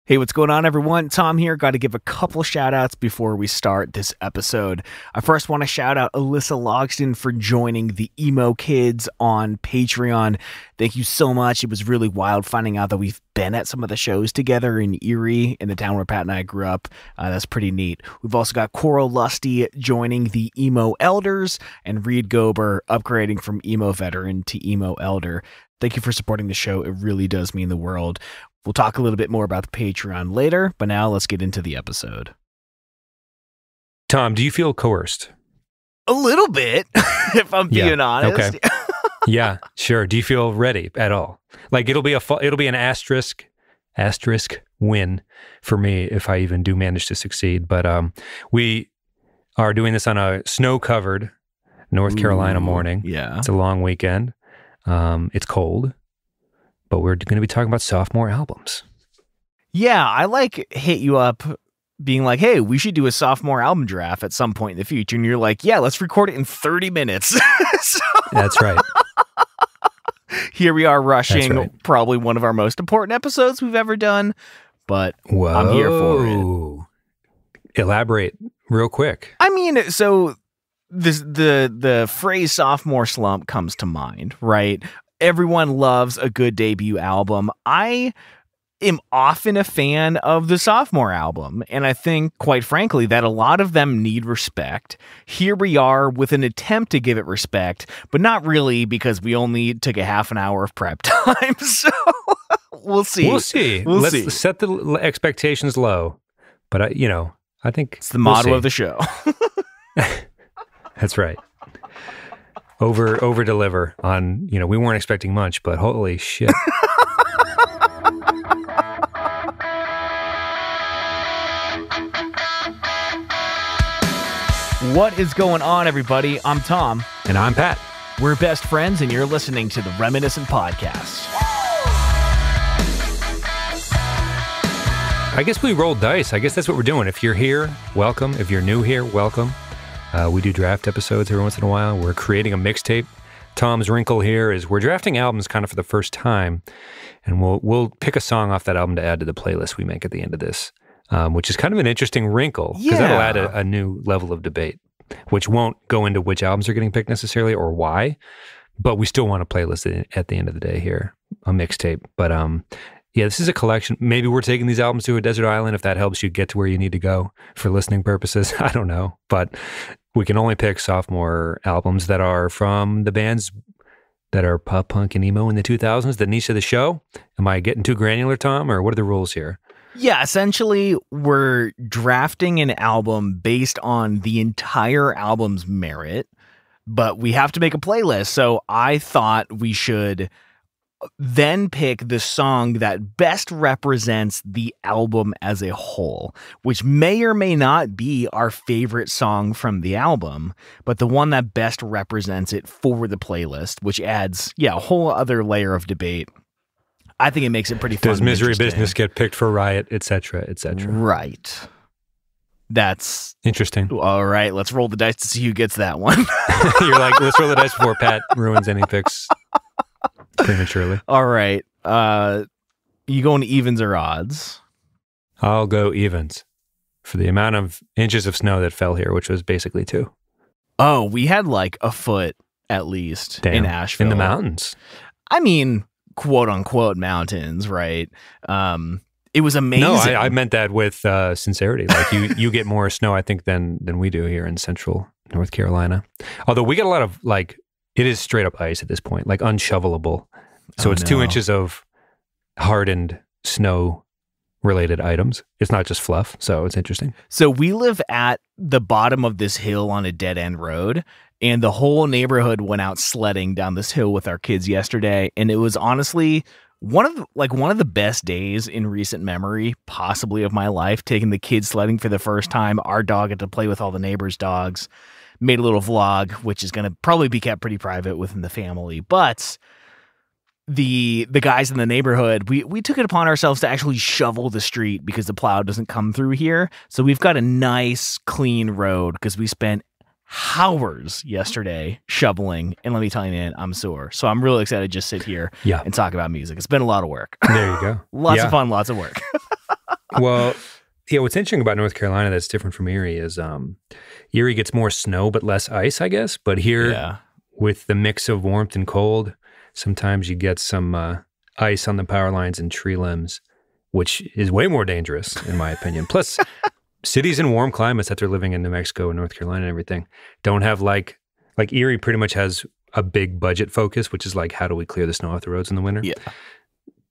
Hey, what's going on, everyone? Tom here. Got to give a couple shout outs before we start this episode. I first want to shout out Alyssa Logston for joining the Emo Kids on Patreon. Thank you so much. It was really wild finding out that we've been at some of the shows together in Erie, in the town where Pat and I grew up. That's pretty neat. We've also got Coral Lusty joining the Emo Elders and Reed Gober upgrading from Emo Veteran to Emo Elder. Thank you for supporting the show. It really does mean the world. We'll talk a little bit more about the Patreon later, but now let's get into the episode. Tom, do you feel coerced? A little bit, if I'm being honest. Okay. Yeah, sure. Do you feel ready at all? Like it'll be an asterisk win for me if I even do manage to succeed. But we are doing this on a snow-covered North Carolina morning. Yeah, it's a long weekend. It's cold. But we're going to be talking about sophomore albums. Yeah, I hit you up being like, hey, we should do a sophomore album draft at some point in the future. And you're like, yeah, let's record it in 30 minutes. That's right. Here we are rushing probably one of our most important episodes we've ever done. But I'm here for it. Elaborate real quick. I mean, so the phrase sophomore slump comes to mind, right? Everyone loves a good debut album. I am often a fan of the sophomore album, and I think, quite frankly, that a lot of them need respect. Here we are with an attempt to give it respect, but not really because we only took a half an hour of prep time, so we'll see. We'll see. Let's set the expectations low, but I think it's the motto of the show. That's right. Over deliver on, we weren't expecting much, but holy shit. What is going on, everybody? I'm Tom. And I'm Pat. We're best friends, and you're listening to the Reminiscent Podcast. I guess we rolled dice. I guess that's what we're doing. If you're here, welcome. If you're new here, welcome. We do draft episodes every once in a while. We're creating a mixtape. Tom's wrinkle here is we're drafting albums kind of for the first time, and we'll pick a song off that album to add to the playlist we make at the end of this, which is kind of an interesting wrinkle because that'll add a new level of debate, which won't go into which albums are getting picked necessarily or why, but we still want a playlist at the end of the day here, a mixtape. But yeah, this is a collection. Maybe we're taking these albums to a desert island if that helps you get to where you need to go for listening purposes. I don't know, but we can only pick sophomore albums that are from the bands that are pop, punk, and emo in the 2000s, the niche of the show. Am I getting too granular, Tom, or what are the rules here? Yeah, essentially, we're drafting an album based on the entire album's merit, but we have to make a playlist. So I thought we should then pick the song that best represents the album as a whole, which may or may not be our favorite song from the album, but the one that best represents it for the playlist, which adds, a whole other layer of debate. I think it makes it pretty fun. Does Misery Business get picked for Riot, etc., etc.? Right. That's interesting. All right, let's roll the dice to see who gets that one. You're like, let's roll the dice before Pat ruins any picks prematurely. All right. You going evens or odds? I'll go evens for the amount of inches of snow that fell here, which was basically 2. Oh, we had like a foot at least in Asheville. In the mountains. I mean, quote unquote mountains, right? It was amazing. No, I meant that with sincerity. Like you get more snow, I think, than we do here in central North Carolina. Although we get a lot of it is straight up ice at this point, like unshovelable. So it's 2 inches of hardened snow related items. It's not just fluff. So it's interesting. So we live at the bottom of this hill on a dead end road, and the whole neighborhood went out sledding down this hill with our kids yesterday. And it was honestly one of the best days in recent memory, possibly of my life, taking the kids sledding for the first time. Our dog had to play with all the neighbors' dogs. Made a little vlog, which is going to probably be kept pretty private within the family. But the guys in the neighborhood, we took it upon ourselves to actually shovel the street because the plow doesn't come through here. So we've got a nice, clean road because we spent hours yesterday shoveling. And let me tell you, man, I'm sore. So I'm really excited to just sit here and talk about music. It's been a lot of work. There you go. Lots of fun, lots of work. Well, yeah, what's interesting about North Carolina that's different from Erie is Erie gets more snow but less ice, I guess. But here, with the mix of warmth and cold, sometimes you get some ice on the power lines and tree limbs, which is way more dangerous, in my opinion. Plus, cities in warm climates that they're living in New Mexico and North Carolina and everything don't have like Erie pretty much has a big budget focus, which is like, how do we clear the snow off the roads in the winter? Yeah.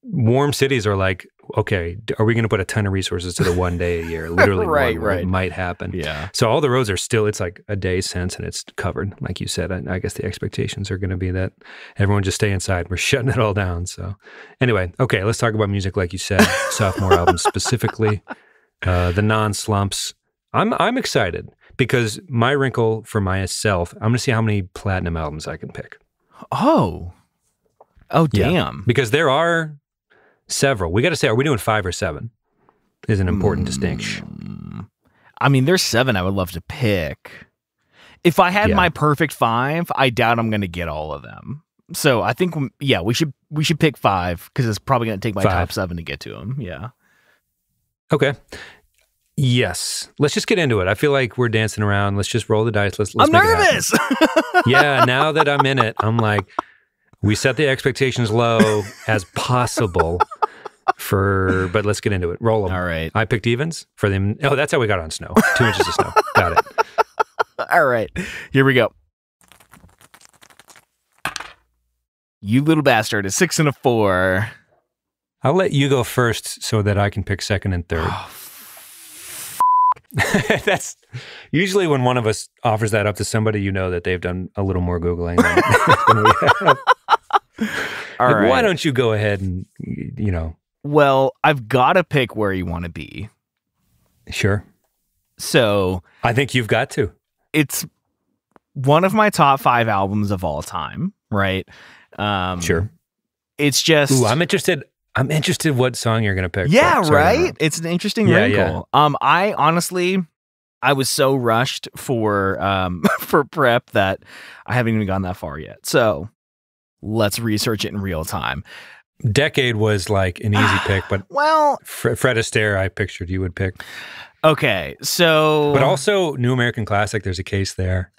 Warm cities are like, okay, are we going to put a ton of resources to the one day a year? Literally right. It might happen. Yeah. So all the roads are still, it's like a day since and it's covered. Like you said, I guess the expectations are going to be that everyone just stay inside. We're shutting it all down. So anyway, okay, let's talk about music like you said, sophomore album specifically, the non-slumps. I'm excited because my wrinkle for myself, I'm going to see how many platinum albums I can pick. Oh, damn. Yeah, because there are several. We got to say, are we doing 5 or 7? Is an important distinction. I mean, there's 7 I would love to pick. If I had my perfect 5, I doubt I'm going to get all of them. So I think, we should pick 5 because it's probably going to take my top 7 to get to them. Yeah. Okay. Yes. Let's just get into it. I feel like we're dancing around. Let's just roll the dice. Let's I'm make nervous. It happen. Yeah. Now that I'm in it, I'm like, we set the expectations low as possible but let's get into it. Roll them. All right. I picked evens for them. Oh, that's how we got on snow. 2 inches of snow. Got it. All right. Here we go. You little bastard. A 6 and a 4. I'll let you go first so that I can pick second and third. Oh, that's usually when one of us offers that up to somebody, you know that they've done a little more Googling than we have. All right. Why don't you go ahead and, Well, I've got to pick where you want to be. Sure. So I think you've got to. It's one of my top 5 albums of all time, right? Sure. It's just... Ooh, I'm interested what song you're going to pick. Yeah, right? It's an interesting wrinkle. Yeah. I honestly... I was so rushed for prep that I haven't even gone that far yet. So let's research it in real time. Decade was like an easy pick, but well, Fred Astaire, I pictured you would pick. Okay, so but also New American Classic. There's a case there.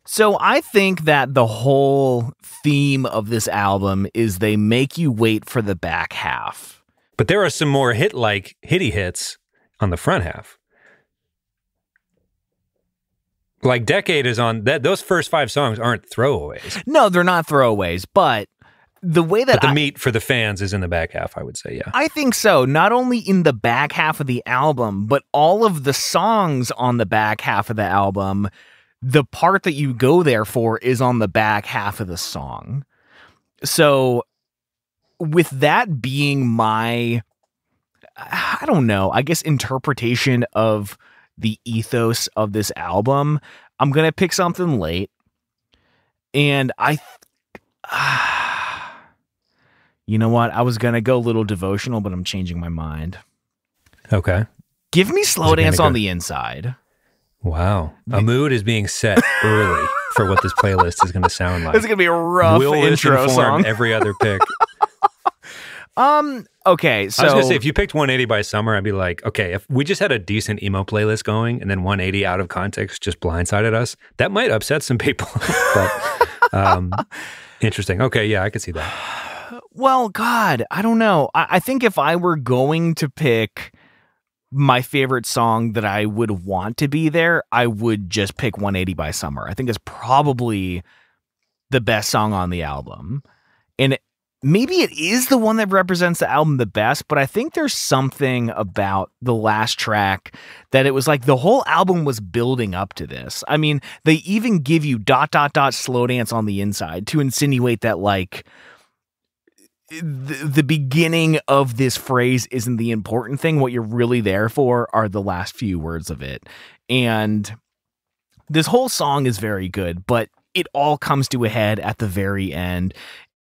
So I think that the whole theme of this album is they make you wait for the back half. But there are some more hitty hits on the front half. Like Decade is on that. Those first 5 songs aren't throwaways. No, they're not throwaways, but the way that the meat for the fans is in the back half, I would say, yeah. I think so. Not only in the back half of the album, but all of the songs on the back half of the album, the part that you go there for is on the back half of the song. So with that being my, I don't know, I guess interpretation of the ethos of this album, I'm going to pick something late. And you know what? I was going to go a little devotional, but I'm changing my mind. Okay. Give me Slow Dance on the Inside. Wow. A mood is being set early for what this playlist is going to sound like. It's going to be a rough intro song. Every other pick. Okay, so I was going to say, if you picked 180 by Summer, I'd be like, okay, if we just had a decent emo playlist going and then 180 out of context just blindsided us, that might upset some people. But interesting. Okay, yeah, I could see that. Well, God, I don't know. I think if I were going to pick my favorite song that I would want to be there, I would just pick 180 by Summer. I think it's probably the best song on the album. And maybe it is the one that represents the album the best, but I think there's something about the last track that it was like the whole album was building up to this. I mean, they even give you ... slow dance on the inside to insinuate that like the beginning of this phrase isn't the important thing. What you're really there for are the last few words of it. And this whole song is very good, but it all comes to a head at the very end.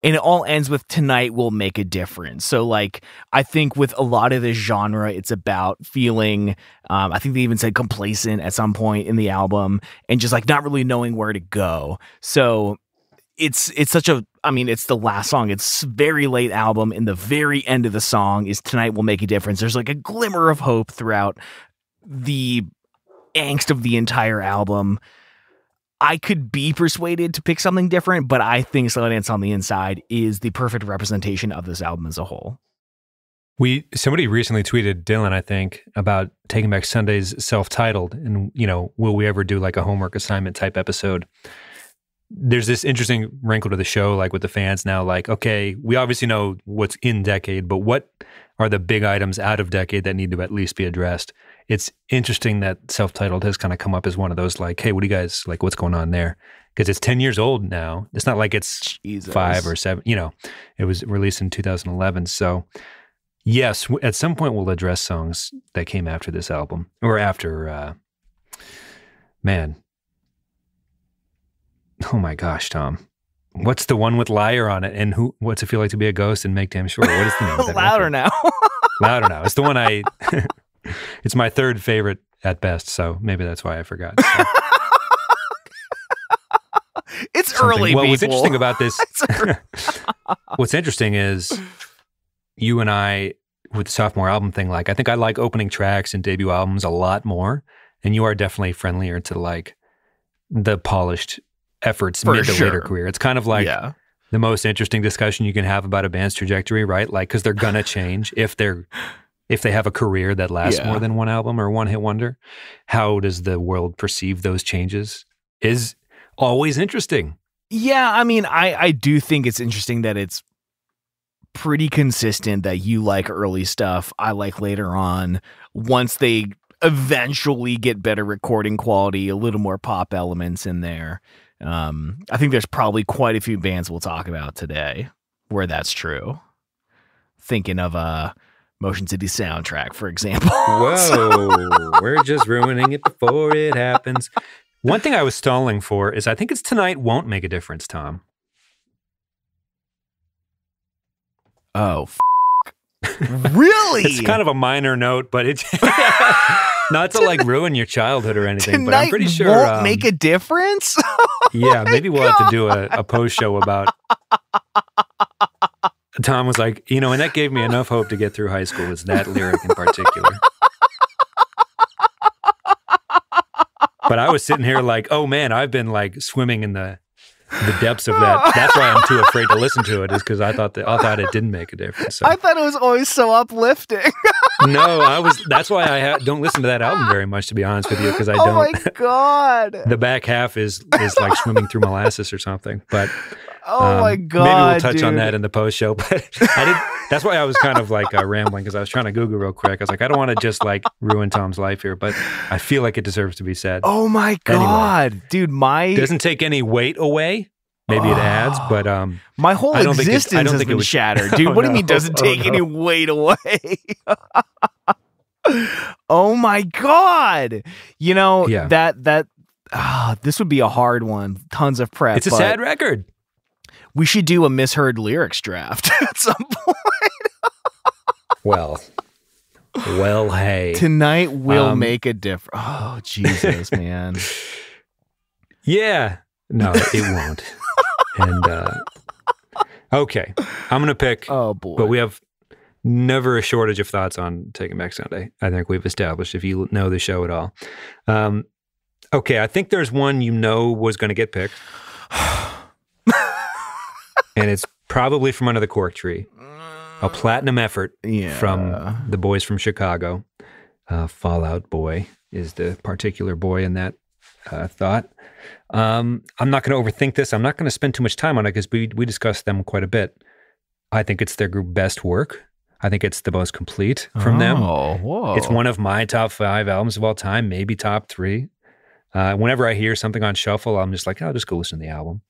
And it all ends with "Tonight will make a difference." So like, I think with a lot of this genre, it's about feeling, I think they even said complacent at some point in the album and just like not really knowing where to go. So it's such a, I mean, it's the last song. It's very late album, and the very end of the song is Tonight Will Make a Difference. There's like a glimmer of hope throughout the angst of the entire album. I could be persuaded to pick something different, but I think Slow Dance on the Inside is the perfect representation of this album as a whole. Somebody recently tweeted Dylan, I think, about Taking Back Sunday's self-titled, and will we ever do like a homework assignment type episode? There's this interesting wrinkle to the show, like with the fans now, like, okay, we obviously know what's in decade, but what are the big items out of decade that need to at least be addressed? It's interesting that self-titled has kind of come up as one of those, like, hey, what do you guys, like, what's going on there? Because it's 10 years old now. It's not like it's 5 or 7, it was released in 2011. So yes, at some point we'll address songs that came after this album, or after, oh my gosh, Tom. What's the one with Liar on it? And what's it feel like to be a ghost and Make Damn Sure? What is the name of that? Louder Now. Louder Now. It's the one it's my third favorite at best, so maybe that's why I forgot. So. It's early, well, people. What's interesting about this, what's interesting is you and I, with the sophomore album thing, like, I think I like opening tracks and debut albums a lot more, and you are definitely friendlier to like the polished efforts mid to later career. It's kind of like the most interesting discussion you can have about a band's trajectory, right? Like, because they're gonna change if they have a career that lasts more than one album or one hit wonder. How does the world perceive those changes is always interesting. Yeah, I mean, I do think it's interesting that it's pretty consistent that you like early stuff, I like later on. Once they eventually get better recording quality, a little more pop elements in there. I think there's probably quite a few bands we'll talk about today where that's true. Thinking of Motion City Soundtrack, for example. Whoa, we're just ruining it before it happens. One thing I was stalling for is I think it's Tonight Won't Make a Difference, Tom. Oh, really? It's kind of a minor note, but it's not to like ruin your childhood or anything. Tonight but I'm pretty sure won't make a difference. Yeah, maybe we'll have to do a post show about. Tom was like, and that gave me enough hope to get through high school. Was that lyric in particular? But I was sitting here like, oh man, I've been like swimming in the depths of that. That's why I'm too afraid to listen to it, is because I thought it didn't make a difference. So. I thought it was always so uplifting. No, that's why I don't listen to that album very much, to be honest with you, because I don't. Oh my God. The back half is like swimming through molasses or something. But oh my God, maybe we'll touch on dude. that in the post show. But that's why I was kind of like rambling, because I was trying to Google real quick. I was like, I don't want to just like ruin Tom's life here, but I feel like it deserves to be said. Oh my God, anyway, dude, it doesn't take any weight away. Maybe it adds, but my whole existence has been shattered, dude. What do you mean doesn't take any weight away? Oh my God. This would be a hard one. Tons of prep. It's a sad record. We should do a misheard lyrics draft at some point. Well, hey. Tonight will make a difference. Oh, Jesus, man. Yeah. No, it won't. And okay, I'm gonna pick. Oh boy! But we have never a shortage of thoughts on Taking Back Sunday. I think we've established, if you know the show at all. Okay, I think there's one was going to get picked, and it's probably from Under the Cork Tree, a platinum effort from the boys from Chicago. Fallout Boy is the particular boy in that thought. I'm not going to overthink this. I'm not going to spend too much time on it because we discussed them quite a bit. I think it's their group best work. I think it's the most complete from them. Whoa. It's one of my top 5 albums of all time, maybe top 3. Whenever I hear something on shuffle, I'm just like, I'll just go listen to the album.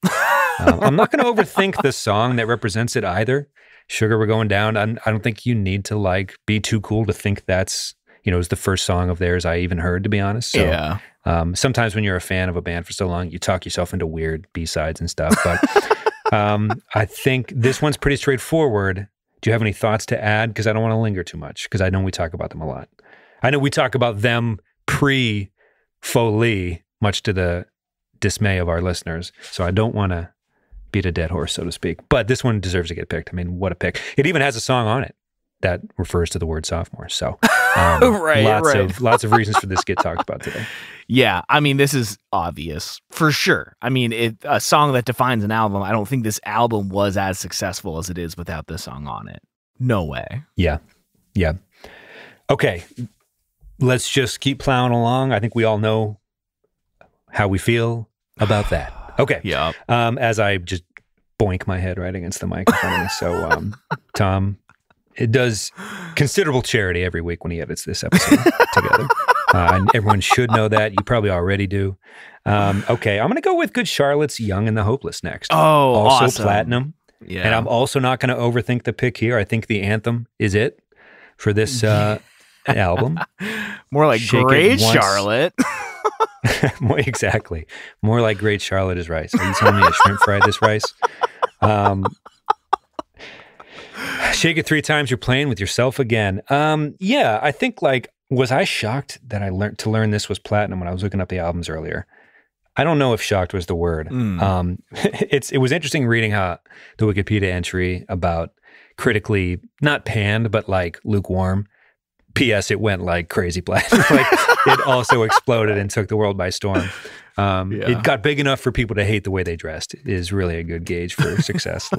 I'm not going to overthink the song that represents it either. Sugar, We're Going Down. I don't think you need to like be too cool to think that's, it was the first song of theirs I even heard, to be honest. So, yeah. Sometimes when you're a fan of a band for so long, you talk yourself into weird B-sides and stuff. But I think this one's pretty straightforward. Do you have any thoughts to add? Because I don't want to linger too much, because I know we talk about them a lot. I know we talk about them pre-Foley, much to the dismay of our listeners. So I don't want to beat a dead horse, so to speak. But this one deserves to get picked. I mean, what a pick. It even has a song on it that refers to the word sophomore. So lots of reasons for this to get talked about today. Yeah, I mean, this is obvious for sure. I mean, a song that defines an album. I don't think this album was as successful as it is without this song on it. No way. Yeah. Okay, let's just keep plowing along. I think we all know how we feel about that. Okay. Yeah. As I just boink my head right against the mic in front of me. So, Tom, it does considerable charity every week when he edits this episode together. And everyone should know that. You probably already do. Okay, I'm going to go with Good Charlotte's Young and the Hopeless next. Oh, also awesome. platinum. Yeah. And I'm also not going to overthink the pick here. I think the anthem is it for this album. More like Shake Great It Once. Charlotte. Exactly. More like Great Charlotte is rice. Are you telling me I shrimp fried this rice? Shake it 3 times, you're playing with yourself again. Yeah, I think was I shocked that I learned to learn this was platinum when I was looking up the albums earlier? I don't know if shocked was the word. It was interesting reading how the Wikipedia entry about critically not panned, but lukewarm. P.S. It went like crazy platinum. It also exploded and took the world by storm. It got big enough for people to hate the way they dressed. Is really a good gauge for success.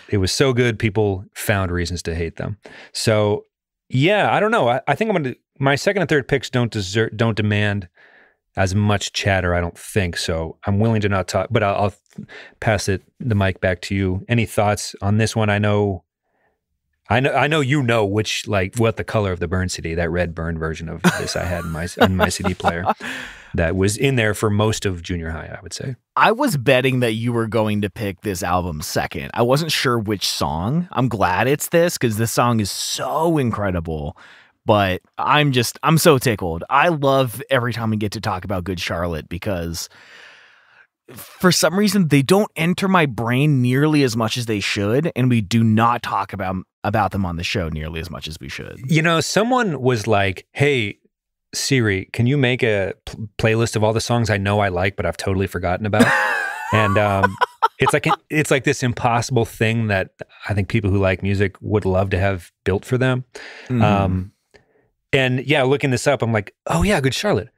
It was so good, people found reasons to hate them. So yeah, I don't know. I think my second and third picks don't demand as much chatter, I don't think. So I'm willing to not talk, but I'll pass the mic back to you. Any thoughts on this one? I know you know which what the color of the burn CD, that red burn version of this I had in my CD player that was in there for most of junior high, I would say. I was betting that you were going to pick this album second. I wasn't sure which song. I'm glad it's this because this song is so incredible. But I'm so tickled. I love every time we get to talk about Good Charlotte because for some reason they don't enter my brain nearly as much as they should, and we do not talk about them on the show nearly as much as we should. You know, someone was like, "Hey, Siri, can you make a playlist of all the songs I know I like but I've totally forgotten about?" And it's like this impossible thing that I think people who like music would love to have built for them. Mm-hmm. And yeah, looking this up, I'm like, oh yeah, Good Charlotte.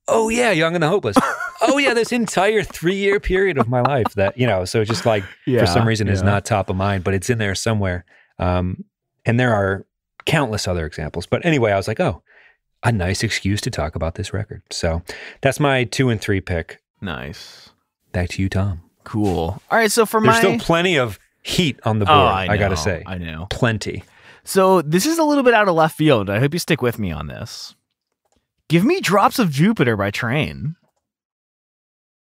Oh yeah, Young and the Hopeless. Oh yeah, this entire 3-year period of my life that, so just for some reason is not top of mind, but it's in there somewhere. And there are countless other examples. But anyway, I was like, oh, a nice excuse to talk about this record. So that's my 2 and 3 pick. Nice. Back to you, Tom. Cool. All right, so There's still plenty of heat on the board, I gotta say. I know. Plenty. So this is a little bit out of left field. I hope you stick with me on this. Give me Drops of Jupiter by Train.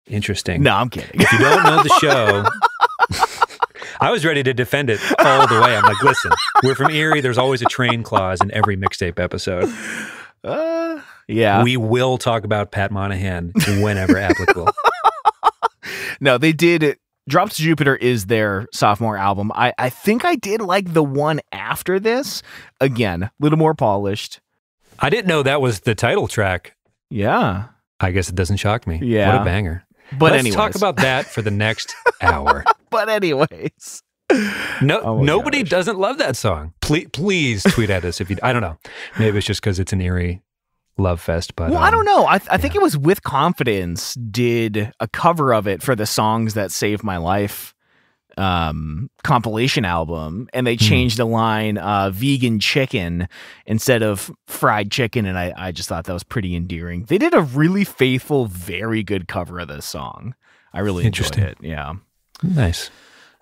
Interesting. No, I'm kidding. If you don't know the show, I was ready to defend it all the way. I'm like, listen, we're from Erie. There's always a Train clause in every mixtape episode. Yeah. We will talk about Pat Monahan whenever applicable. No, they did. Drops of Jupiter is their sophomore album. I think I did like the one after this. Again, a little more polished. I didn't know that was the title track. Yeah. I guess it doesn't shock me. Yeah. What a banger. But Let's talk about that for the next hour. But anyways. Nobody doesn't love that song. Please tweet at us if you, I don't know. Maybe it's just because it's an Erie love fest, but I don't know. I think it was With Confidence did a cover of it for the Songs That Saved My Life compilation album, and they changed the line vegan chicken instead of fried chicken, and I just thought that was pretty endearing. They did a really faithful, very good cover of this song. I really enjoyed it. Yeah. Nice.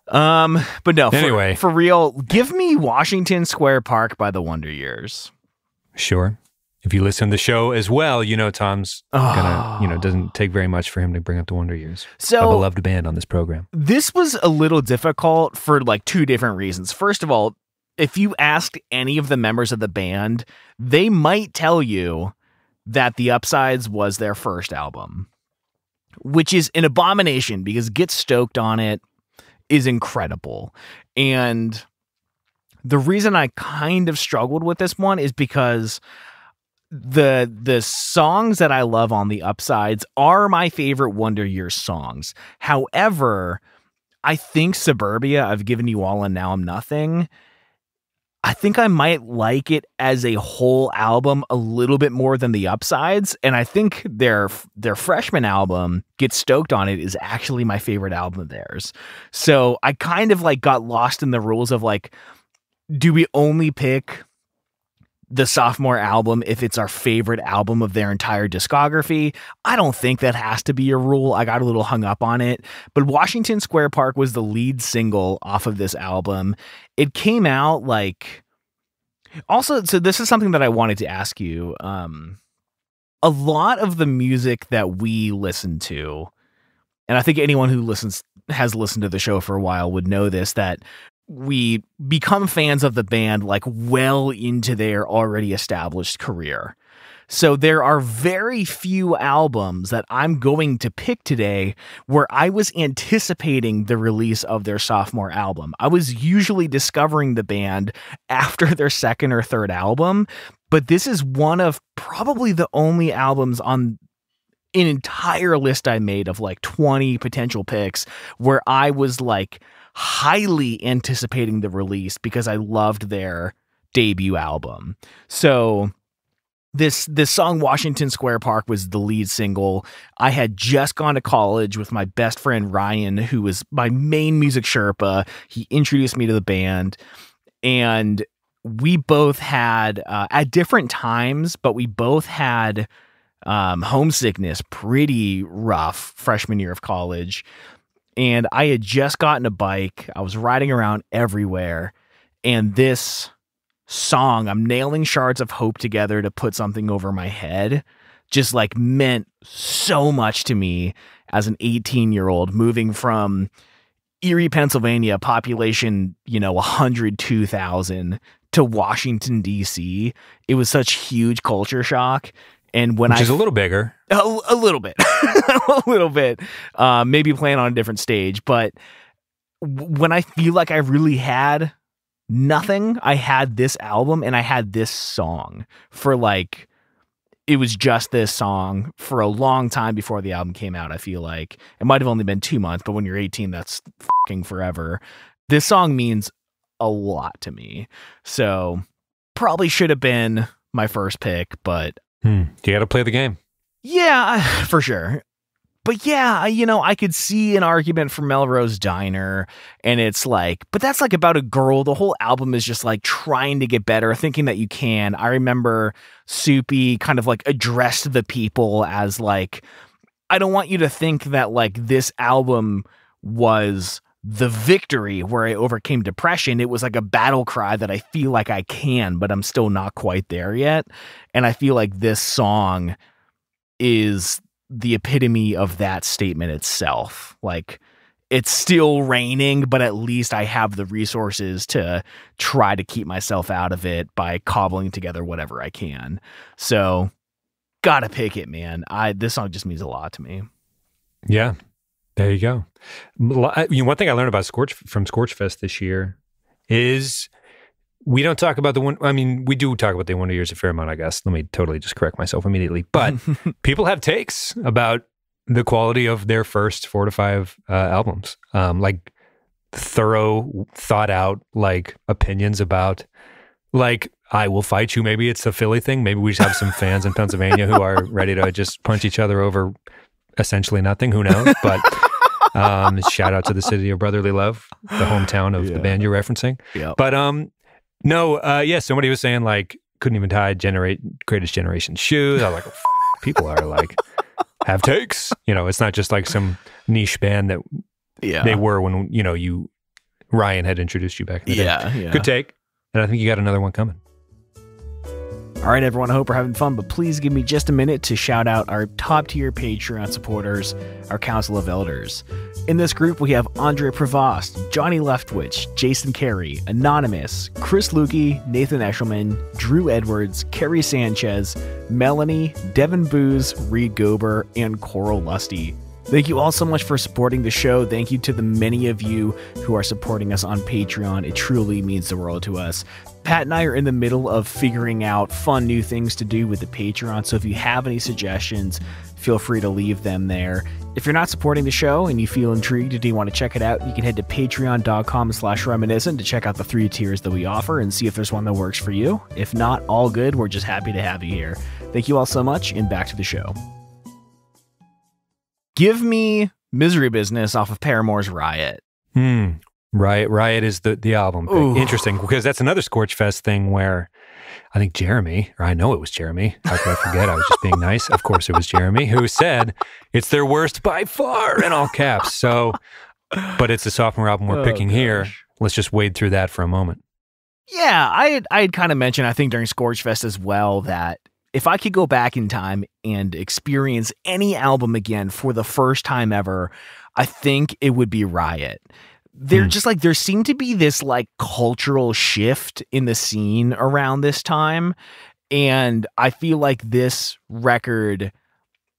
But no, anyway, for real, give me Washington Square Park by the Wonder Years. Sure. If you listen to the show as well, Tom's gonna, doesn't take very much for him to bring up the Wonder Years. So, a beloved band on this program. This was a little difficult for 2 different reasons. First of all, if you asked any of the members of the band, they might tell you that The Upsides was their first album, which is an abomination because Get Stoked on it is incredible. And the reason I kind of struggled with this one is because the songs that I love on The Upsides are my favorite Wonder Years songs. However, I think Suburbia, I've given you all and now I'm nothing. I think I might like it as a whole album a little bit more than the Upsides. And I think their freshman album, Get Stoked on It, is actually my favorite album of theirs. So I kind of like got lost in the rules of like, do we only pick the sophomore album if it's our favorite album of their entire discography? I don't think that has to be a rule. I got a little hung up on it, but Washington Square Park was the lead single off of this album. It came out like, also, so this is something that I wanted to ask you. A lot of the music that we listen to, and I think anyone who has listened to the show for a while would know this, that we become fans of the band like well into their already established career. So there are very few albums that I'm going to pick today where I was anticipating the release of their sophomore album. I was usually discovering the band after their second or third album, but this is one of probably the only albums on an entire list I made of like 20 potential picks where I was like highly anticipating the release because I loved their debut album. So this song Washington Square Park was the lead single. I had just gone to college with my best friend Ryan, who was my main music Sherpa. He introduced me to the band, and we both had at different times, but we both had homesickness pretty rough freshman year of college. And I had just gotten a bike. I was riding around everywhere. And this song, I'm nailing shards of hope together to put something over my head, just like meant so much to me as an 18-year-old moving from Erie, Pennsylvania, population, 102,000 to Washington, D.C. It was such huge culture shock. And when Which is a little bigger. A little bit, a little bit, maybe playing on a different stage. But when I feel like I really had nothing, I had this album and I had this song for like, it was just this song for a long time before the album came out. I feel like it might've only been 2 months, but when you're 18, that's fucking forever. This song means a lot to me. So probably should have been my first pick, but you got to play the game. Yeah, for sure. But yeah, I could see an argument for Melrose Diner, and it's like, but that's like about a girl. The whole album is just like trying to get better, thinking that you can. I remember Soupy kind of like addressed the people as like, I don't want you to think that like this album was the victory where I overcame depression. It was like a battle cry that I feel like I can, but I'm still not quite there yet. And I feel like this song is the epitome of that statement itself. Like, it's still raining, but at least I have the resources to try to keep myself out of it by cobbling together whatever I can. So gotta pick it, man. This song just means a lot to me. Yeah. There you go. One thing I learned about from Scorchfest this year is we don't talk about we do talk about the Wonder Years a fair amount, I guess. Let me totally just correct myself immediately. But people have takes about the quality of their first 4 to 5 albums. Like thorough, thought out, like opinions about, like, I Will Fight You. Maybe it's a Philly thing. Maybe we just have some fans in Pennsylvania who are ready to just punch each other over essentially nothing. Who knows? But shout out to the city of brotherly love, the hometown of the band you're referencing. Yep. But somebody was saying like couldn't even tie Greatest Generation shoes. I was like, people are like have takes. It's not just like some niche band that they were when Ryan had introduced you back in the day. Yeah. Good take. And I think you got another one coming. All right, everyone, I hope we're having fun, but please give me just a minute to shout out our top-tier Patreon supporters, our Council of Elders. In this group, we have Andre Prevost, Johnny Leftwich, Jason Carey, Anonymous, Chris Lukey, Nathan Eshelman, Drew Edwards, Kerry Sanchez, Melanie, Devin Booz, Reed Gober, and Coral Lusty. Thank you all so much for supporting the show. Thank you to the many of you who are supporting us on Patreon. It truly means the world to us. Pat and I are in the middle of figuring out fun new things to do with the Patreon, so if you have any suggestions, feel free to leave them there. If you're not supporting the show and you feel intrigued and you want to check it out, you can head to patreon.com/reminiscent to check out the 3 tiers that we offer and see if there's one that works for you. If not, all good. We're just happy to have you here. Thank you all so much, and back to the show. Give me Misery Business off of Paramore's Riot. Riot is the album. Interesting, because that's another Scorchfest thing where I think Jeremy, or I know it was Jeremy, how could I forget? I was just being nice. Of course it was Jeremy, who said it's their worst by far in all caps. So, but it's the sophomore album we're picking here. Let's just wade through that for a moment. Yeah, I had kind of mentioned, I think during Scorchfest as well, that if I could go back in time and experience any album again for the first time ever, I think it would be Riot. They're just like, there seemed to be this like cultural shift in the scene around this time. And I feel like this record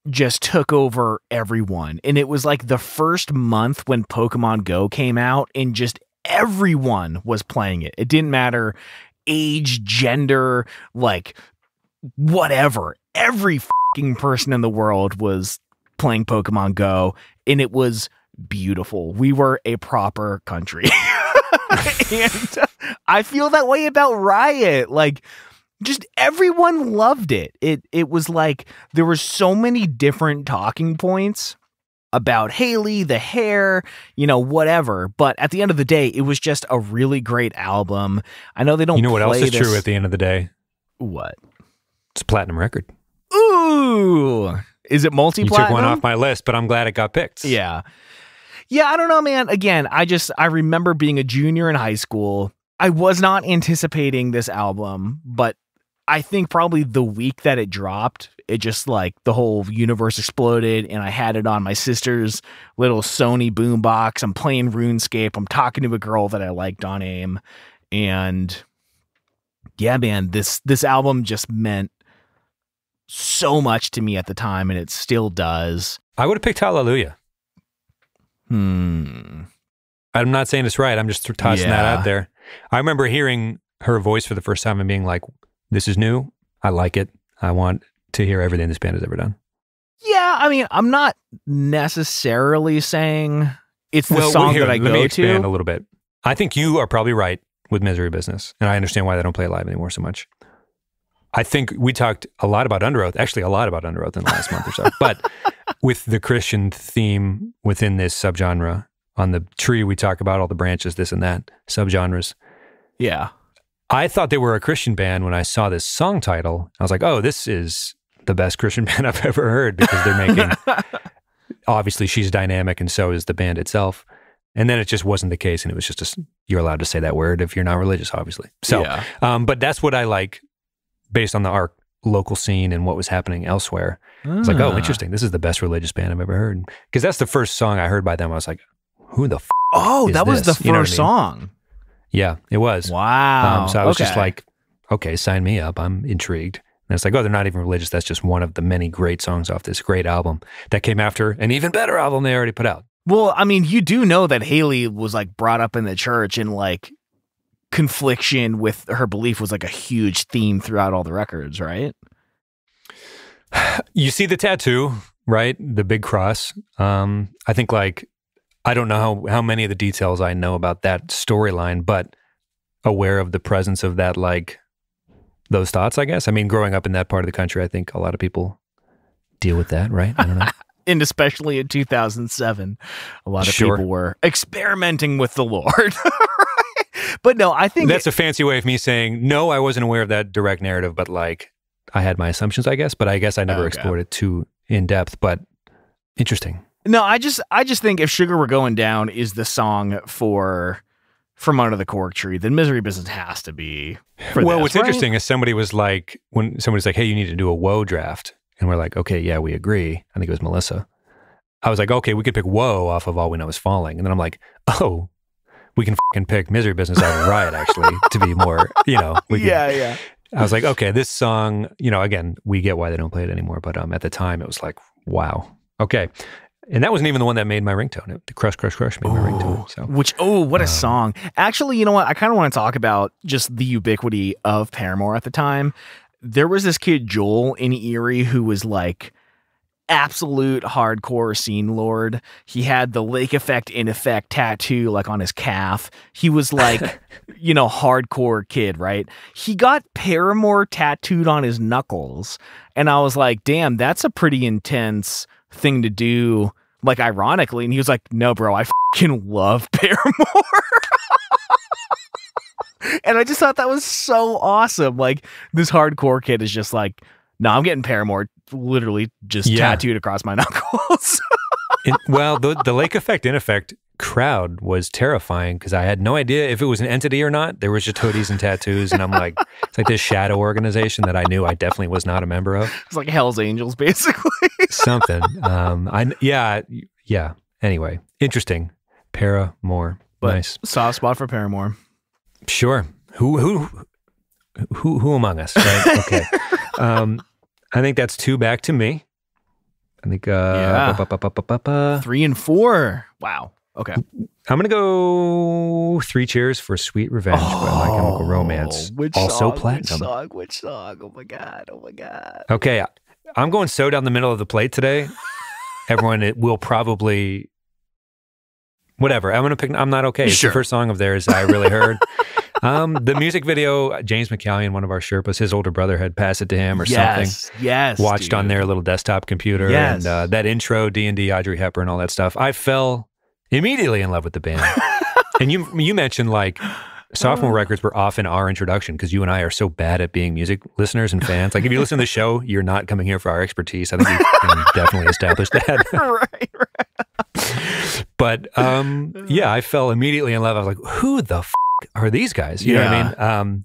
just took over everyone. And it was like the first month when Pokemon Go came out and just everyone was playing it. It didn't matter age, gender, like whatever. Every fucking person in the world was playing Pokemon Go, and it was beautiful. We were a proper country. And I feel that way about Riot. Like, just everyone loved it. It was like there were so many different talking points about Haley, the hair, you know, whatever. But at the end of the day, it was just a really great album. I know they don't. You know what else is this. true at the end of the day? What? It's a platinum record. Ooh, is it multi-platinum? You took one off my list, but I'm glad it got picked. Yeah. Yeah, I don't know, man. Again, I remember being a junior in high school. I was not anticipating this album, but I think probably the week that it dropped, it just like the whole universe exploded, and I had it on my sister's little Sony boombox. I'm playing RuneScape. I'm talking to a girl that I liked on AIM, and yeah, man, this album just meant so much to me at the time, and it still does. I would have picked Hallelujah. I'm not saying it's right. I'm just tossing that out there. I remember hearing her voice for the first time and being like, this is new. I like it. I want to hear everything this band has ever done. Yeah, I mean, I'm not necessarily saying it's the song that I go to. Let me expand a little bit. I think you are probably right with Misery Business, and I understand why they don't play it live anymore so much. I think we talked a lot about Underoath, actually a lot about Underoath in the last month or so, but with the Christian theme within this subgenre, on the tree we talk about all the branches, this and that, subgenres. Yeah. I thought they were a Christian band when I saw this song title. I was like, oh, this is the best Christian band I've ever heard, because they're making, obviously she's dynamic and so is the band itself. And then it just wasn't the case, and it was just, you're allowed to say that word if you're not religious, obviously. So, but that's what I like based on our local scene and what was happening elsewhere. It's like, oh, interesting. This is the best religious band I've ever heard. Because that's the first song I heard by them. I was like, who the f*** is that was this? the first song. Yeah, it was. Wow. So I was just like, okay, sign me up. I'm intrigued. And it's like, oh, they're not even religious. That's just one of the many great songs off this great album that came after an even better album they already put out. Well, I mean, you do know that Haley was like brought up in the church, and like confliction with her belief was like a huge theme throughout all the records, right? You see the tattoo, right? The big cross. I think like, I don't know how many of the details I know about that storyline, but aware of the presence of that, like those thoughts, I guess. I mean, growing up in that part of the country, I think a lot of people deal with that, right? I don't know. And especially in 2007, a lot of people were experimenting with the Lord. But no, I think that's a fancy way of me saying, no, I wasn't aware of that direct narrative, but like I had my assumptions, I guess, but I guess I never explored it too in depth, but interesting. No, I just think if Sugar We're Going Down is the song for From Under the Cork Tree, then Misery Business has to be for Well, this, what's interesting is somebody was like, when somebody's like, hey, you need to do a Woe draft. And we're like, okay, yeah, we agree. I think it was Melissa. I was like, okay, we could pick Woe off of All We Know Is Falling. And then I'm like, oh, we can fucking pick Misery Business out of Riot, actually, to be more, you know. Yeah. I was like, okay, this song, you know, again, we get why they don't play it anymore. But at the time, it was like, wow. Okay. And that wasn't even the one that made my ringtone. The Crush, Crush, Crush made my ringtone. So. What a song. Actually, you know what? I kind of want to talk about just the ubiquity of Paramore at the time. There was this kid, Joel, in Erie who was like absolute hardcore scene lord. He had the Lake Effect in Effect tattoo like on his calf. He was like, hardcore kid, right? He got Paramore tattooed on his knuckles. And I was like, damn, that's a pretty intense thing to do, like ironically. And he was like, no, bro, I fucking love Paramore. And I just thought that was so awesome. Like, this hardcore kid is just like, no, I'm getting Paramore literally just tattooed across my knuckles. The Lake Effect in Effect crowd was terrifying because I had no idea if it was an entity or not. There was just hoodies and tattoos, and I'm like, it's like this shadow organization that I knew I definitely was not a member of. It's like Hell's Angels, basically. Something. Anyway, interesting. Paramore. But nice. Soft spot for Paramore. Sure. Who among us? Right? Okay. I think that's 2 back to me. I think 3 and 4. Wow. Okay. I'm gonna go 3 Cheers for Sweet Revenge by My Chemical Romance. Also platinum. Which song? Oh my god. Okay. I'm going so down the middle of the plate today. Everyone will probably whatever. I'm gonna pick I'm Not Okay. It's the first song of theirs I really heard. The music video, James McCallion, one of our Sherpas, his older brother had passed it to him or something. Yes, watched on their little desktop computer. Yes. And that intro, D&D, Audrey Hepburn, all that stuff. I fell immediately in love with the band. And you mentioned like sophomore records were often our introduction because you and I are so bad at being music listeners and fans. Like if you listen to the show, you're not coming here for our expertise. I think you can definitely establish that. Right. But I fell immediately in love. I was like, who the are these guys? You know what I mean?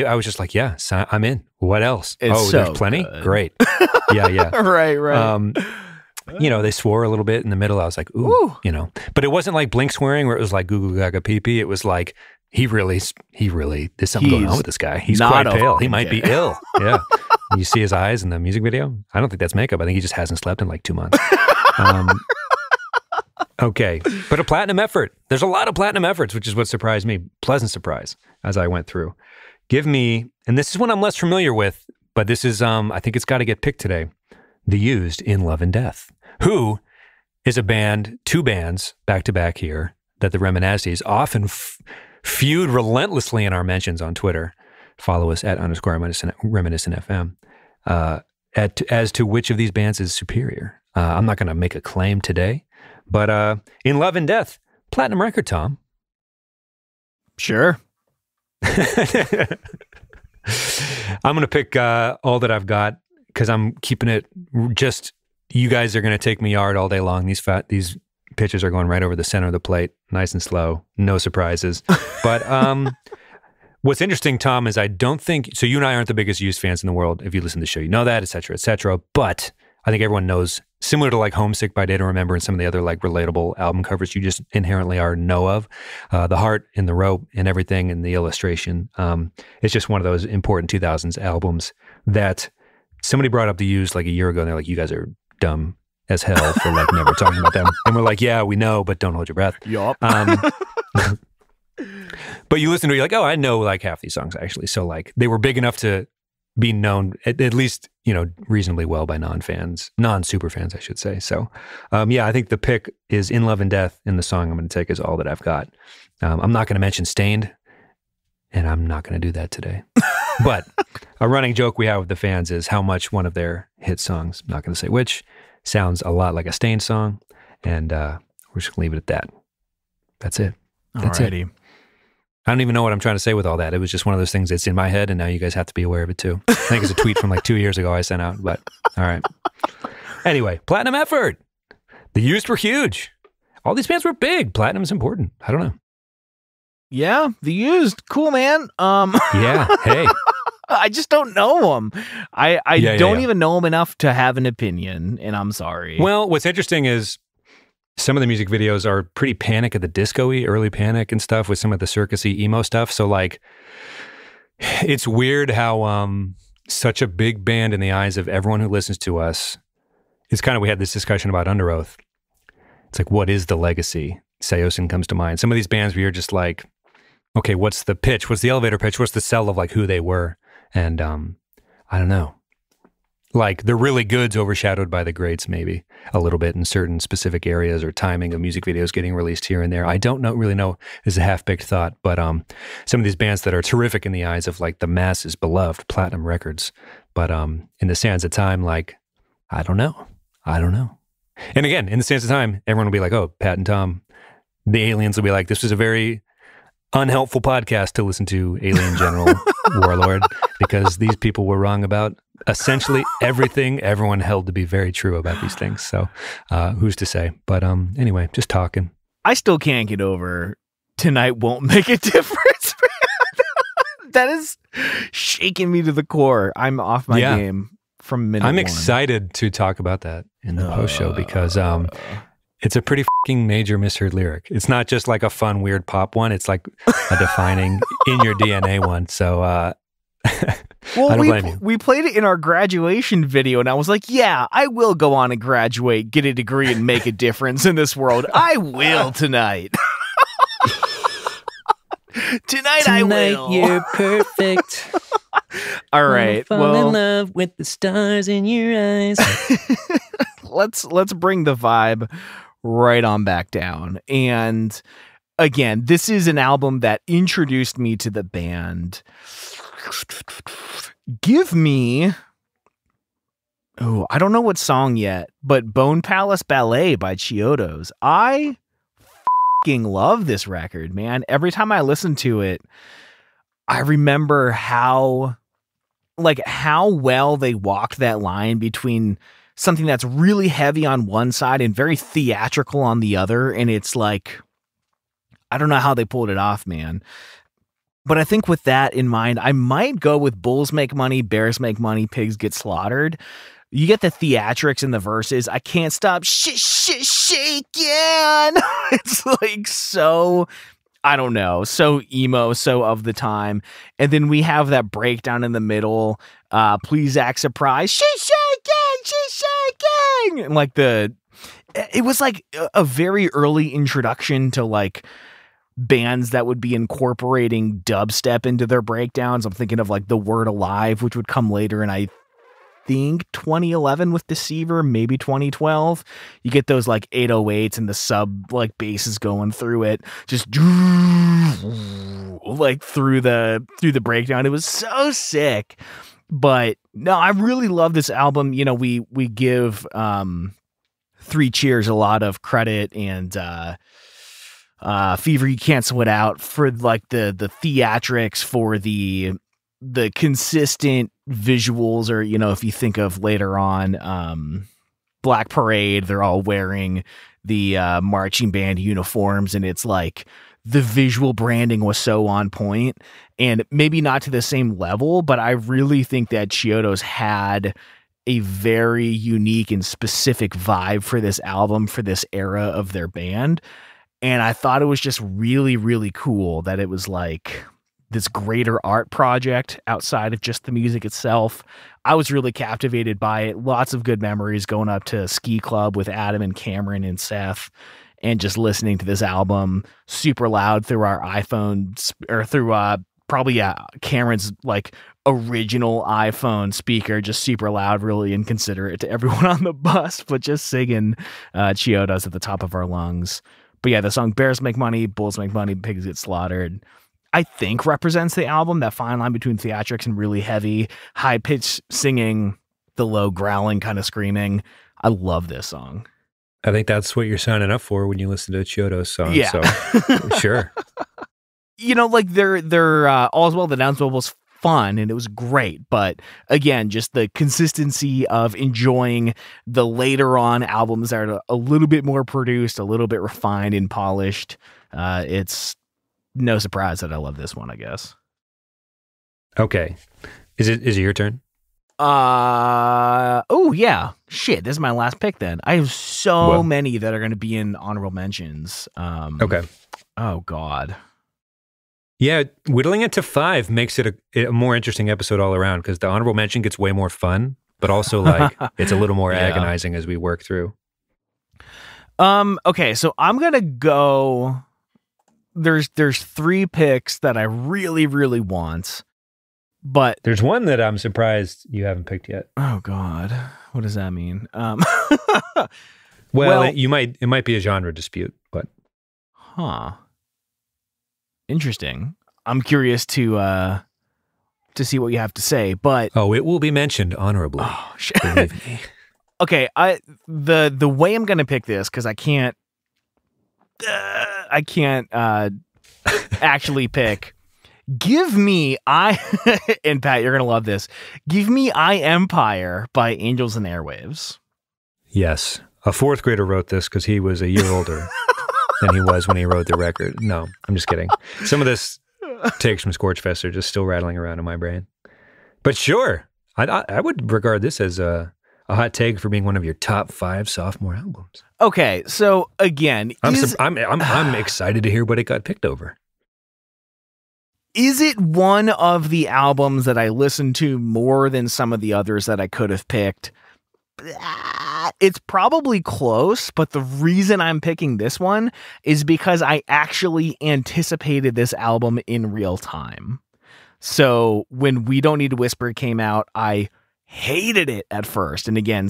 I was just like, I'm in. What else? There's plenty? Good. Great. Yeah. Right. They swore a little bit in the middle. I was like, ooh. But it wasn't like Blink swearing where it was like goo goo gaga pee pee. It was like, he really, there's something going on with this guy. He's quite pale. He might be ill. Yeah. You see his eyes in the music video. I don't think that's makeup. I think he just hasn't slept in like 2 months. Okay, but a platinum effort. There's a lot of platinum efforts, which is what surprised me. Pleasant surprise as I went through. Give me, and this is one I'm less familiar with, but this is, I think it's got to get picked today. The Used, In Love and Death, who is a band, 2 bands back to back here that the Reminiscences often feud relentlessly in our mentions on Twitter. Follow us at _reminiscent FM. As to which of these bands is superior. I'm not going to make a claim today. But In Love and Death, platinum record, Tom. Sure. I'm going to pick all that I've got because I'm keeping it just, you guys are going to take me yard all day long. These pitches are going right over the center of the plate, nice and slow, no surprises. But what's interesting, Tom, is I don't think, so you and I aren't the biggest Used fans in the world. If you listen to the show, you know that, et cetera, et cetera. But I think everyone knows, similar to like Homesick by Day to Remember and some of the other like relatable album covers you just inherently know of, the heart in the rope and everything in the illustration. It's just one of those important 2000s albums that somebody brought up The Used like a year ago and they're like, you guys are dumb as hell for like never talking about them. And we're like, yeah, we know, but don't hold your breath. Yup. But you listen to it, you're like, oh, I know like half these songs actually. So like they were big enough to be known at least, reasonably well by non-super fans, I should say. So, I think the pick is In Love and Death, and the song I'm going to take is All That I've Got. I'm not going to mention Stained, and I'm not going to do that today. But a running joke we have with the fans is how much one of their hit songs, I'm not going to say which, sounds a lot like a Stained song, and we're just going to leave it at that. That's it. That's Alrighty. it. I don't even know what I'm trying to say with all that. It was just one of those things that's in my head, and now you guys have to be aware of it too. I think it's a tweet from like 2 years ago I sent out, but all right. Anyway, platinum effort. The Used were huge. All these bands were big. Platinum's important. I don't know. Yeah, The Used. Cool, man. Yeah, hey. I just don't know them. I don't even know them enough to have an opinion, and I'm sorry. Well, what's interesting is some of the music videos are pretty Panic at the Disco-y, early Panic and stuff with some of the circus-y emo stuff. So like, it's weird how such a big band in the eyes of everyone who listens to us, it's kind of, we had this discussion about Under Oath, it's like, what is the legacy? Seosin comes to mind. Some of these bands where you're just like, okay, what's the pitch? What's the elevator pitch? What's the sell of like who they were? And I don't know. Like the really good's overshadowed by the greats maybe a little bit in certain specific areas or timing of music videos getting released here and there. I don't really know is a half-baked thought, but some of these bands that are terrific in the eyes of like the masses, beloved, platinum records, but in the sands of time, like, I don't know. And again, in the sands of time, everyone will be like, oh, Pat and Tom, the aliens will be like, this was a very unhelpful podcast to listen to, Alien General Warlord, because these people were wrong about essentially everything everyone held to be very true about these things. So who's to say? But anyway, just talking. I still can't get over Tonight Won't Make a Difference, man. That is shaking me to the core. I'm off my game from minute I'm one. excited to talk about that in the post show because it's a pretty fucking major misheard lyric. It's not just like a fun, weird pop one. It's like a defining in your DNA one. So, well, we played it in our graduation video, and I was like, yeah, I will go on and graduate, get a degree, and make a difference in this world. I will tonight. Tonight I will. You're perfect. All right. Fall in love with the stars in your eyes. Let's bring the vibe right on back down. And again, this is an album that introduced me to the band. Give me, I don't know what song yet, but Bone Palace Ballet by Chiodos. I fucking love this record, man. Every time I listen to it, I remember how well they walked that line between something that's really heavy on one side and very theatrical on the other. And it's like, I don't know how they pulled it off, man. But I think with that in mind, I might go with Bulls Make Money, Bears Make Money, Pigs Get Slaughtered. You get the theatrics in the verses. I can't stop shaking. It's like so, I don't know, so emo, so of the time. And then we have that breakdown in the middle. Please act surprised. She's shaking. And like it was like a very early introduction to like bands that would be incorporating dubstep into their breakdowns. I'm thinking of like The Word Alive, which would come later, and I think 2011 with Deceiver, maybe 2012. You get those like 808s and the sub like basses going through it, just like through the breakdown. It was so sick. But no, I really love this album. You know, we give Three Cheers a lot of credit, and Fever You Can't Sweat Out for like the theatrics, for the consistent visuals, or, you know, if you think of later on Black Parade, they're all wearing the marching band uniforms, and it's like the visual branding was so on point, and maybe not to the same level, but I really think that Chiodos had a very unique and specific vibe for this album, for this era of their band. And I thought it was just really, really cool that it was like this greater art project outside of just the music itself. I was really captivated by it. Lots of good memories going up to Ski Club with Adam and Cameron and Seth, and just listening to this album super loud through our iPhones, or through Cameron's like original iPhone speaker, just super loud, really inconsiderate to everyone on the bus, but just singing Chiodos at the top of our lungs. But yeah, the song Bears Make Money, Bulls Make Money, Pigs Get Slaughtered, I think represents the album, that fine line between theatrics and really heavy, high-pitched singing, the low growling kind of screaming. I love this song. I think that's what you're signing up for when you listen to a Chiodos song. Yeah. So, sure. You know, like their All's Well That Ends Well was fun, and it was great. But again, just the consistency of enjoying the later on albums that are a little bit more produced, a little bit refined and polished. It's no surprise that I love this one, I guess. Okay. Is it your turn? Oh yeah. Shit, this is my last pick then. I have so many that are going to be in honorable mentions. Okay. Oh God. Yeah, whittling it to 5 makes it a more interesting episode all around, because the honorable mention gets way more fun, but also like it's a little more agonizing as we work through. Okay, so I'm gonna go. There's 3 picks that I really, really want, but There's one that I'm surprised you haven't picked yet. oh God, what does that mean? Well, it might be a genre dispute, but interesting. I'm curious to see what you have to say, but it will be mentioned honorably. Oh shit. Believe me. Okay, the way I'm gonna pick this, because I can't actually pick. Give me and Pat, you're gonna love this. Give me "I Empire" by Angels and Airwaves. Yes, a 4th grader wrote this because he was a year older than he was when he wrote the record. No, I'm just kidding. Some of this takes from Scorchfest are just still rattling around in my brain. But sure, I would regard this as a hot take for being one of your top 5 sophomore albums. Okay, so again, I'm excited to hear what it got picked over. Is it one of the albums that I listened to more than some of the others that I could have picked? It's probably close, but the reason I'm picking this one is because I actually anticipated this album in real time. So when We Don't Need to Whisper came out, I hated it at first. And again,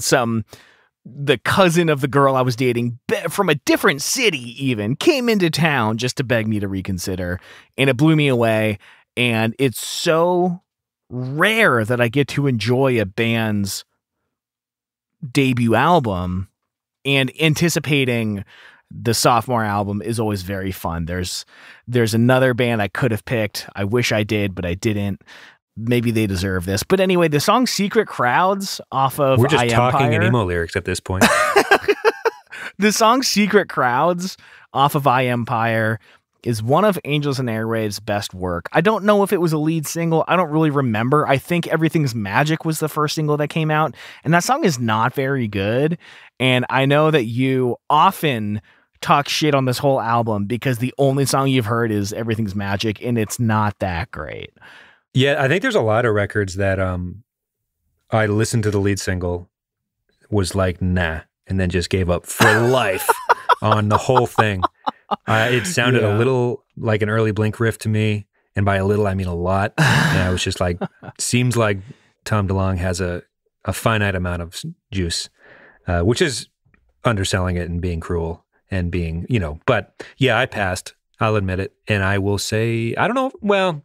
the cousin of the girl I was dating from a different city even came into town just to beg me to reconsider, and it blew me away. And it's so rare that I get to enjoy a band's debut album, and anticipating the sophomore album is always very fun. There's another band I could have picked. I wish I did, but I didn't. Maybe they deserve this. But anyway, the song Secret Crowds off of We're just I talking Empire. in emo lyrics at this point. The song Secret Crowds off of I Empire is one of Angels and Airwaves' best work. I don't know if it was a lead single. I don't really remember. I think Everything's Magic was the first single that came out, and that song is not very good. And I know that you often talk shit on this whole album because the only song you've heard is Everything's Magic, and it's not that great. Yeah, I think there's a lot of records that I listened to the lead single, was like, nah, and then just gave up for life on the whole thing. It sounded a little like an early Blink riff to me, and by a little, I mean a lot. And I was just like, seems like Tom DeLonge has a finite amount of juice, which is underselling it and being cruel and being, but yeah, I passed. I'll admit it. And I will say, I don't know. Well,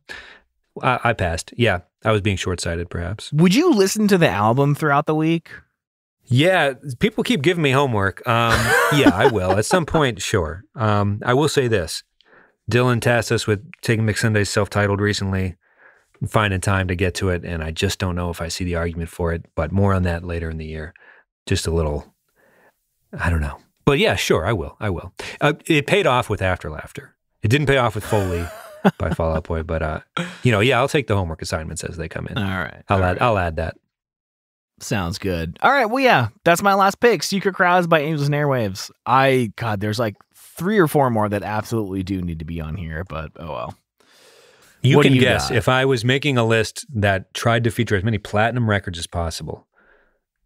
I passed. Yeah, I was being short-sighted, perhaps. Would you listen to the album throughout the week? Yeah, people keep giving me homework. Yeah, I will. At some point, sure. I will say this. Dylan tasked us with taking McSunday's self-titled recently, finding time to get to it, and I just don't know if I see the argument for it, but more on that later in the year. Just a little, I don't know. But yeah, sure, I will. It paid off with After Laughter. It didn't pay off with Foley by Fall Out Boy, but yeah, I'll take the homework assignments as they come in. All right. I'll add that. Sounds good. All right. Well, yeah, that's my last pick. Secret Crowds by Angels and Airwaves. There's like 3 or 4 more that absolutely do need to be on here, but oh well. You What can do you guess. got? If I was making a list that tried to feature as many platinum records as possible,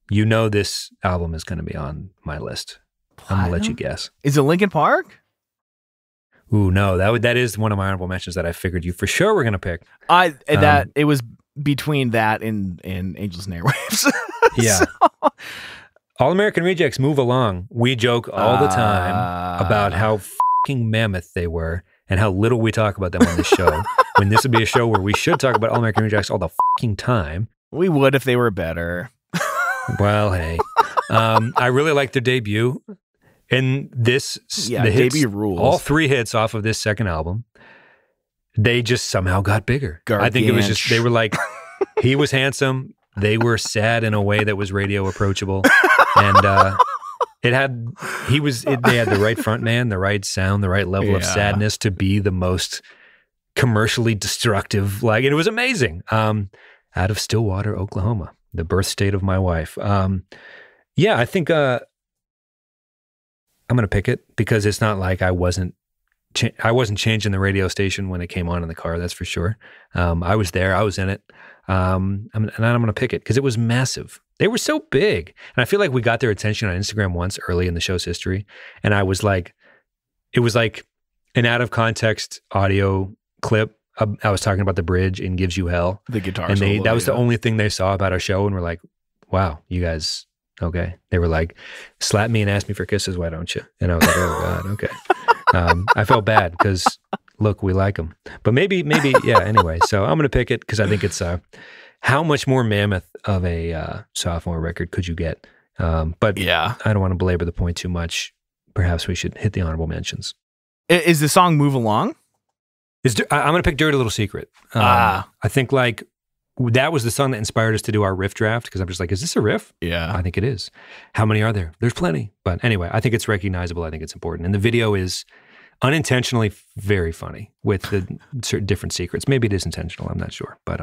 this album is going to be on my list. I'm going to let you guess. Is it Linkin Park? Ooh, no, that is one of my honorable mentions that I figured you for sure were going to pick. It was between that and Angels and Airwaves. Yeah. So- All American Rejects Move Along. We joke all the time about how fucking mammoth they were and how little we talk about them on this show. When this would be a show where we should talk about All American Rejects all the fucking time. We would if they were better. Well, hey. I really liked their debut. And the hits, debut rules. all 3 hits off of this second album, they just somehow got bigger. I think it was just, they were like, he was handsome. They were sad in a way that was radio approachable. And they had the right front man, the right sound, the right level of sadness to be the most commercially destructive. And it was amazing. Out of Stillwater, Oklahoma, the birth state of my wife. Yeah, I think I'm going to pick it because it's not like I wasn't I wasn't changing the radio station when it came on in the car, that's for sure. I was there. I was in it. And I'm going to pick it because it was massive. They were so big. And I feel like we got their attention on Instagram once early in the show's history. And I was like, it was like an out of context audio clip. I was talking about the bridge in Gives You Hell. The guitar and solo, that was the only thing they saw about our show. And we're like, wow, you guys, okay. They were like, slap me and ask me for kisses, why don't you? And I was like, oh God, okay. I felt bad because look, we like them. But maybe, yeah, anyway. So I'm going to pick it because I think it's how much more mammoth of a sophomore record could you get? But yeah, I don't want to belabor the point too much. Perhaps we should hit the honorable mentions. Is the song Move Along? I'm going to pick Dirty Little Secret. I think like that was the song that inspired us to do our riff draft because I'm just like, is this a riff? Yeah. I think it is. How many are there? There's plenty. But anyway, I think it's recognizable. I think it's important. And the video is unintentionally very funny with the certain different secrets. Maybe it is intentional. I'm not sure. But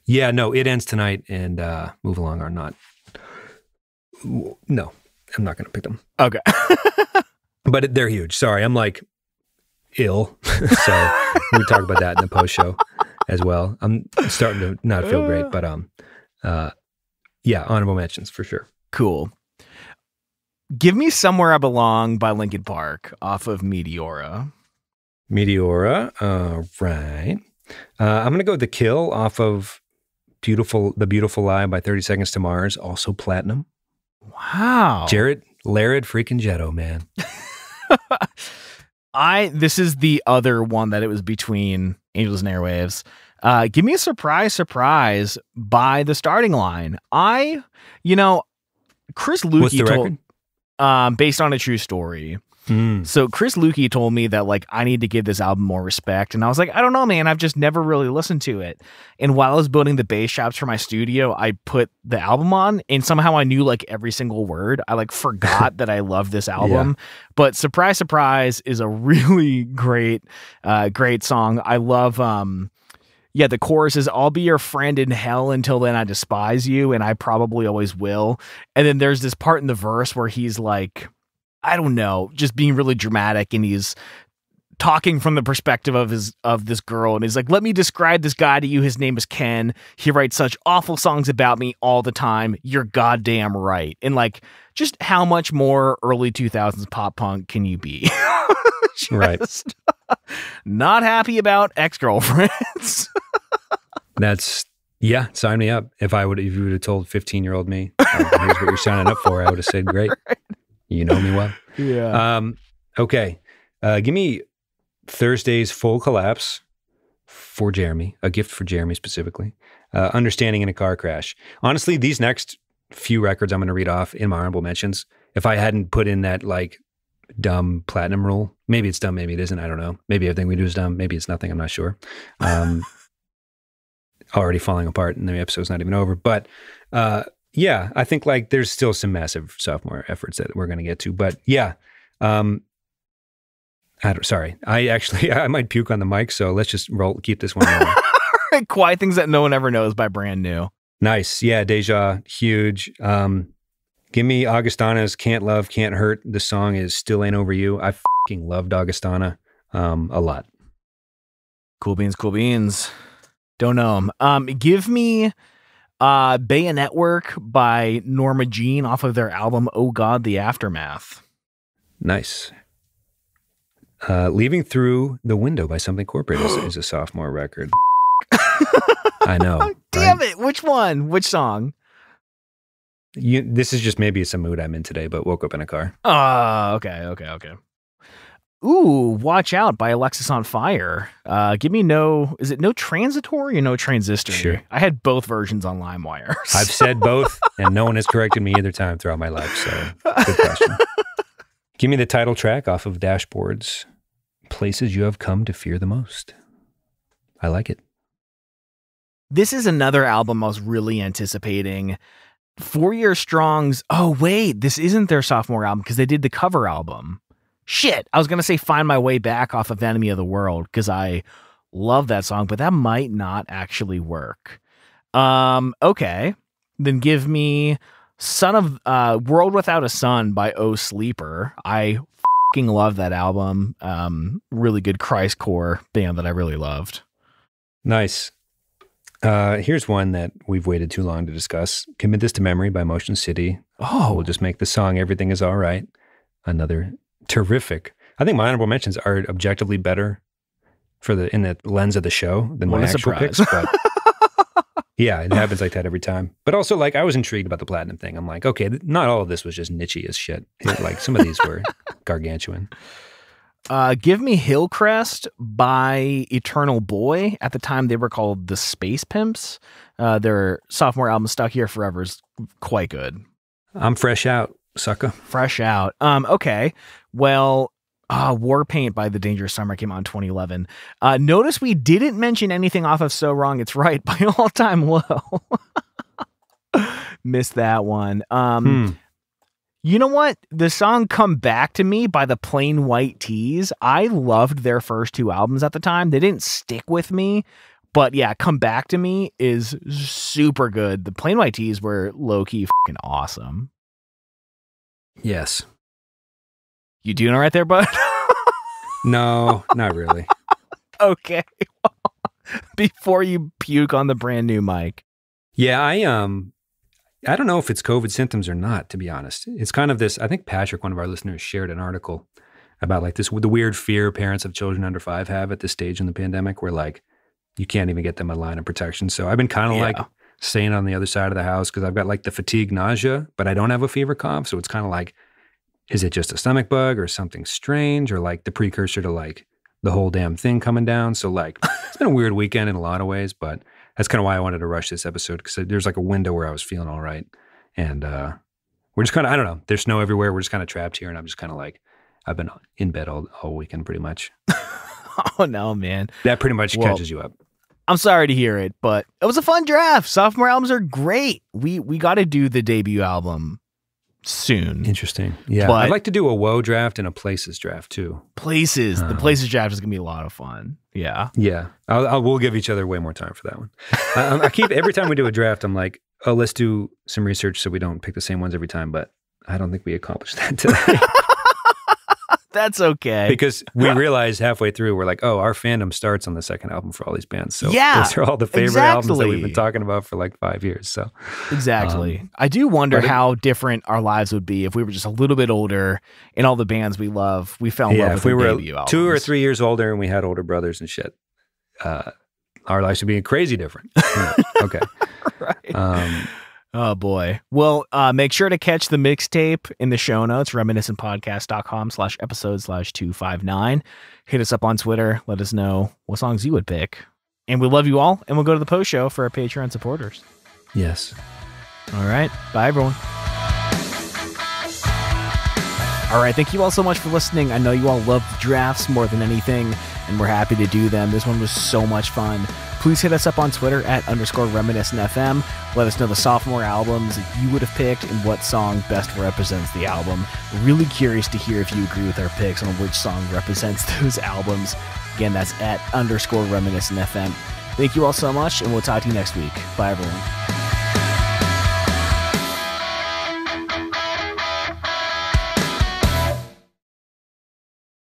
yeah, no, It Ends Tonight and Move Along are not. No, I'm not going to pick them. Okay. But they're huge. Sorry, I'm like ill. So we talk about that in the post show as well. I'm starting to not feel great, but yeah, honorable mentions for sure. Cool. Give me Somewhere I Belong by Linkin Park off of Meteora. Meteora, right. I'm going to go with The Kill off of The Beautiful Lie by 30 Seconds to Mars, also platinum. Wow. Jared Laird freaking Jetto, man. This is the other one that it was between Angels and Airwaves. Give me a Surprise by The Starting Line. Chris Lukey What's the record? Based on a true story. So Chris Lukey told me that like I need to give this album more respect, and I was like, I don't know, man. I've just never really listened to it. And while I was building the bass shops for my studio, I put the album on, and somehow I knew like every single word. I like forgot that I loved this album. Yeah. But Surprise is a really great song. I love the chorus is, I'll be your friend in hell until then I despise you, and I probably always will. And then there's this part in the verse where he's like, I don't know, just being really dramatic, and he's talking from the perspective of this girl, and he's like, let me describe this guy to you. His name is Ken. He writes such awful songs about me all the time. You're goddamn right. And like, just how much more early 2000s pop punk can you be? Right. Not happy about ex-girlfriends. Yeah, sign me up. If you would have told 15-year-old me, here's what you're signing up for, I would have said, great. Right. You know me well. Yeah. Okay. Give me Thursday's Full Collapse for Jeremy, a gift for Jeremy specifically. Understanding in a Car Crash. Honestly, these next few records I'm going to read off in my honorable mentions, if I hadn't put in that like dumb platinum rule, maybe it's dumb, maybe it isn't, I don't know. Maybe everything we do is dumb, maybe it's nothing, I'm not sure. Already falling apart and the episode's not even over. But yeah, I think like there's still some massive sophomore efforts that we're going to get to. But yeah, I might puke on the mic, so let's just keep this one rolling. Quiet Things That No One Ever Knows by Brand New. Nice. Yeah, Deja, huge. Give me Augustana's Can't Love, Can't Hurt. The song is Still Ain't Over You. I fucking loved Augustana a lot. Cool beans. Don't know them. Give me Bayonet Work by Norma Jean off of their album Oh God, The Aftermath. Nice. Leaving Through the Window by Something Corporate is a sophomore record. I know. Damn it. Which one? Which song? This is just maybe it's a mood I'm in today, but Woke Up in a Car. Okay. Ooh, Watch Out by Alexis on Fire. Give me is it No Transitory or No Transistor? Sure. I had both versions on LimeWire. So. I've said both, and no one has corrected me either time throughout my life, so good question. Give me the title track off of Dashboards, Places You Have Come to Fear the Most. I like it. This is another album I was really anticipating. 4 Year Strong's, oh wait, this isn't their sophomore album because they did the cover album. Shit, I was going to say Find My Way Back off of Enemy of the World because I love that song, but that might not actually work. Okay, then give me World Without a Sun by Oh Sleeper. I fucking love that album. Really good Christcore band that I really loved. Nice. Here's one that we've waited too long to discuss. Commit This to Memory by Motion City. Oh, We'll just make the song Everything Is All Right. Another terrific. I think my honorable mentions are objectively better in the lens of the show than my actual picks. But yeah, it happens like that every time. But also, like, I was intrigued about the platinum thing. I'm like, okay, not all of this was just niche-y as shit. Like, some of these were gargantuan. Give me Hillcrest by Eternal Boy. At the time, they were called the Space Pimps. Their sophomore album, Stuck Here Forever, is quite good. I'm fresh out, sucker. Fresh out. Okay. Well, Warpaint by The Dangerous Summer came out in 2011. Notice we didn't mention anything off of So Wrong It's Right by All Time Low. Missed that one. You know what? The song Come Back to Me by the Plain White Tees. I loved their first two albums at the time. They didn't stick with me. But yeah, Come Back to Me is super good. The Plain White Tees were low-key fucking awesome. Yes. You doing all right there, bud? No, not really. Okay. Before you puke on the brand new mic. Yeah, I don't know if it's COVID symptoms or not, to be honest. It's kind of this, I think Patrick, one of our listeners, shared an article about like this, the weird fear parents of children under 5 have at this stage in the pandemic where like you can't even get them a line of protection. So I've been kind of like staying on the other side of the house because I've got like the fatigue nausea, but I don't have a fever cough. So it's kind of like, is it just a stomach bug or something strange or like the precursor to like the whole damn thing coming down? So like it's been a weird weekend in a lot of ways, but that's kind of why I wanted to rush this episode because there's like a window where I was feeling all right. And we're just kind of, I don't know, there's snow everywhere. We're just kind of trapped here. And I'm just kind of like, I've been in bed all weekend pretty much. Oh no, man. That pretty much catches you up. I'm sorry to hear it, but it was a fun draft. Sophomore albums are great. We got to do the debut album soon. Interesting. Yeah. But I'd like to do a Woe draft and a Places draft too. Places. The Places draft is going to be a lot of fun. Yeah. Yeah. We'll give each other way more time for that one. I keep, every time we do a draft, I'm like, oh, let's do some research so we don't pick the same ones every time. But I don't think we accomplished that today. That's okay. Because we realized halfway through, we're like, oh, our fandom starts on the second album for all these bands. So yeah, those are all the favorite albums that we've been talking about for like 5 years. So exactly. I do wonder how different our lives would be if we were just a little bit older and all the bands we love, we fell in love with. If we were debut albums. 2 or 3 years older and we had older brothers and shit, our lives would be crazy different. Okay. Right. Oh boy. Well, make sure to catch the mixtape in the show notes, reminiscentpodcast.com/episode/259. Hit us up on Twitter. Let us know what songs you would pick. And we love you all. And we'll go to the post show for our Patreon supporters. Yes. All right. Bye, everyone. All right. Thank you all so much for listening. I know you all love the drafts more than anything, and we're happy to do them. This one was so much fun. Please hit us up on Twitter at _reminiscentfm. Let us know the sophomore albums that you would have picked and what song best represents the album. We're really curious to hear if you agree with our picks on which song represents those albums. Again, that's at _reminiscentfm. Thank you all so much, and we'll talk to you next week. Bye, everyone.